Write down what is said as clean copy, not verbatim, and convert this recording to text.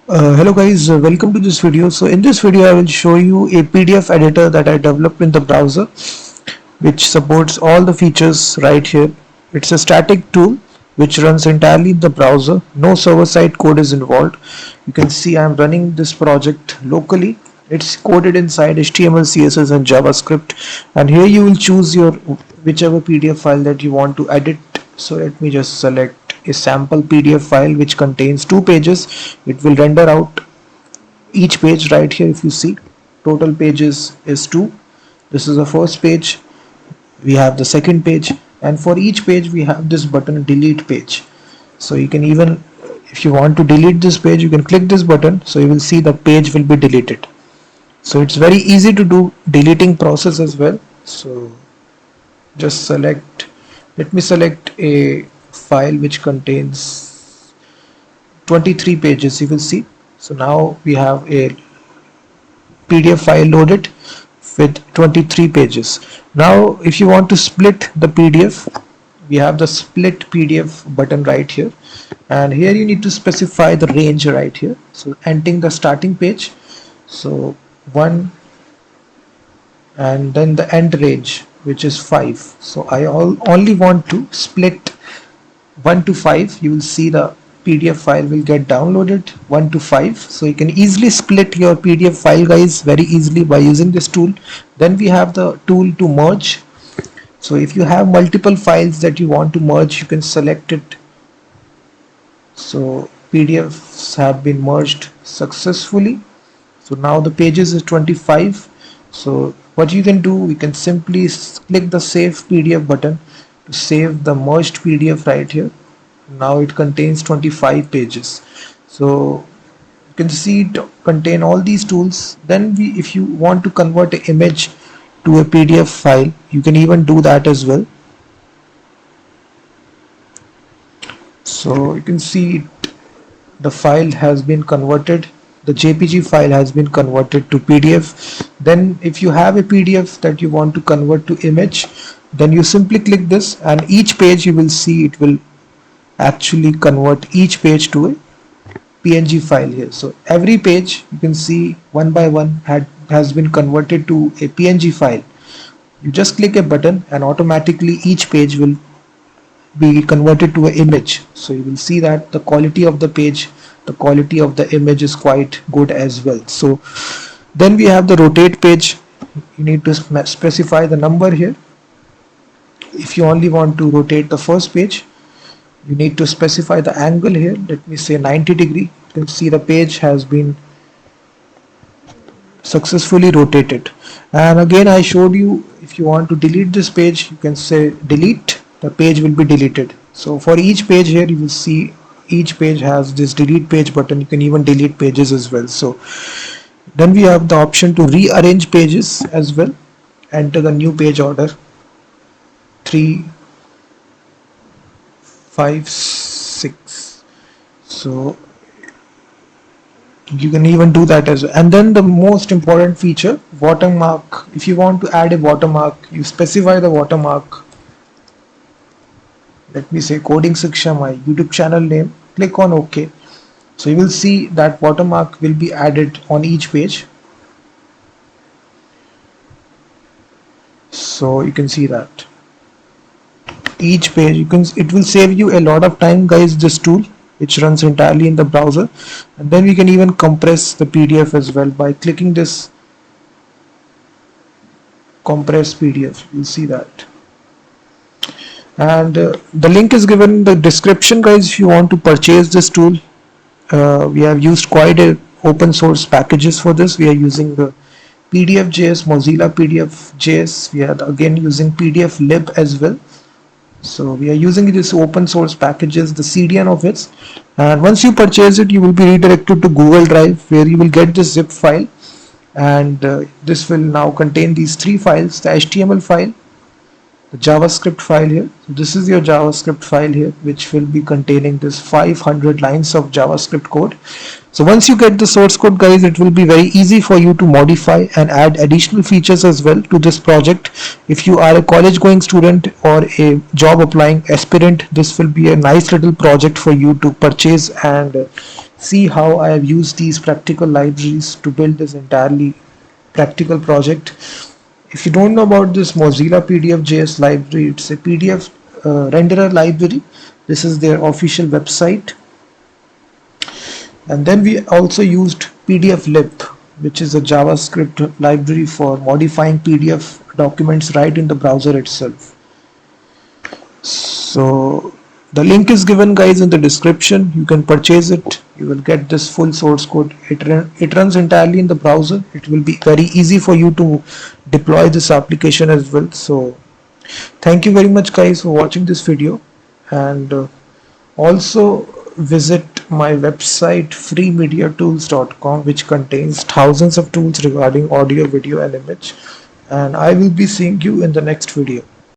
Hello guys, welcome to this video. So in this video I will show you a PDF editor that I developed in the browser which supports all the features right here. It's a static tool which runs entirely in the browser. No server-side code is involved. You can see I'm running this project locally. It's coded inside HTML, CSS and JavaScript, and here you will choose your whichever PDF file that you want to edit. So let me just select a sample PDF file which contains 2 pages. It will render out each page right here. If you see, total pages is 2. This is the first page, we have the second page, and for each page we have this button delete page. So you can even, if you want to delete this page, you can click this button, so you will see the page will be deleted. So it's very easy to do deleting process as well. So just select, let me select a file which contains 23 pages, you will see. So now we have a PDF file loaded with 23 pages. Now if you want to split the PDF, we have the split PDF button right here, and here you need to specify the range right here. So entering the starting page, so 1, and then the end range which is 5. So I only want to split 1 to 5. You will see the PDF file will get downloaded 1 to 5. So you can easily split your PDF file guys very easily by using this tool. Then we have the tool to merge. So if you have multiple files that you want to merge, you can select it. So PDFs have been merged successfully. So now the pages is 25. So what you can do, we can simply click the save PDF button to save the merged PDF right here. Now it contains 25 pages. So you can see it contain all these tools. Then if you want to convert an image to a PDF file, you can even do that as well. So you can see the file has been converted. The JPG file has been converted to PDF. Then if you have a PDF that you want to convert to image, then you simply click this, and each page you will see it will actually convert each page to a PNG file here. So every page you can see one by one has been converted to a PNG file. You just click a button and automatically each page will be converted to an image. So you will see that the quality of the page, the quality of the image is quite good as well. So then we have the rotate page. You need to specify the number here. If you only want to rotate the first page, you need to specify the angle here. Let me say 90 degree. You can see the page has been successfully rotated. And again I showed you, if you want to delete this page, you can say delete. The page will be deleted. So for each page here you will see each page has this delete page button. You can even delete pages as well. So then we have the option to rearrange pages as well. Enter the new page order 3, 5, 6. So you can even do that as well. And then the most important feature, watermark. If you want to add a watermark, you specify the watermark. Let me say coding Shiksha, my YouTube channel name. Click on OK. So you will see that watermark will be added on each page. So you can see that each page, it will save you a lot of time guys, this tool which runs entirely in the browser. And then we can even compress the PDF as well by clicking this compress PDF. You'll see that, and the link is given in the description guys. If you want to purchase this tool, we have used quite a open source packages for this. We are using the PDF.js, Mozilla PDF.js. We are again using PDF-LIB as well. So we are using this open source packages, the CDN of it, and once you purchase it, you will be redirected to Google Drive, where you will get this zip file, and this will now contain these 3 files: the HTML file, the JavaScript file here. So this is your JavaScript file here, which will be containing this 500 lines of JavaScript code. So once you get the source code guys, it will be very easy for you to modify and add additional features as well to this project. If you are a college going student or a job applying aspirant, this will be a nice little project for you to purchase and see how I have used these practical libraries to build this entirely practical project. If you don't know about this Mozilla PDF.js library, it's a PDF renderer library. This is their official website. And then we also used PDF-LIB, which is a JavaScript library for modifying PDF documents right in the browser itself. So the link is given, guys, in the description. You can purchase it. You will get this full source code. It runs entirely in the browser. It will be very easy for you to deploy this application as well. So thank you very much, guys, for watching this video, and also visit my website freemediatools.com, which contains thousands of tools regarding audio, video and image. And I will be seeing you in the next video.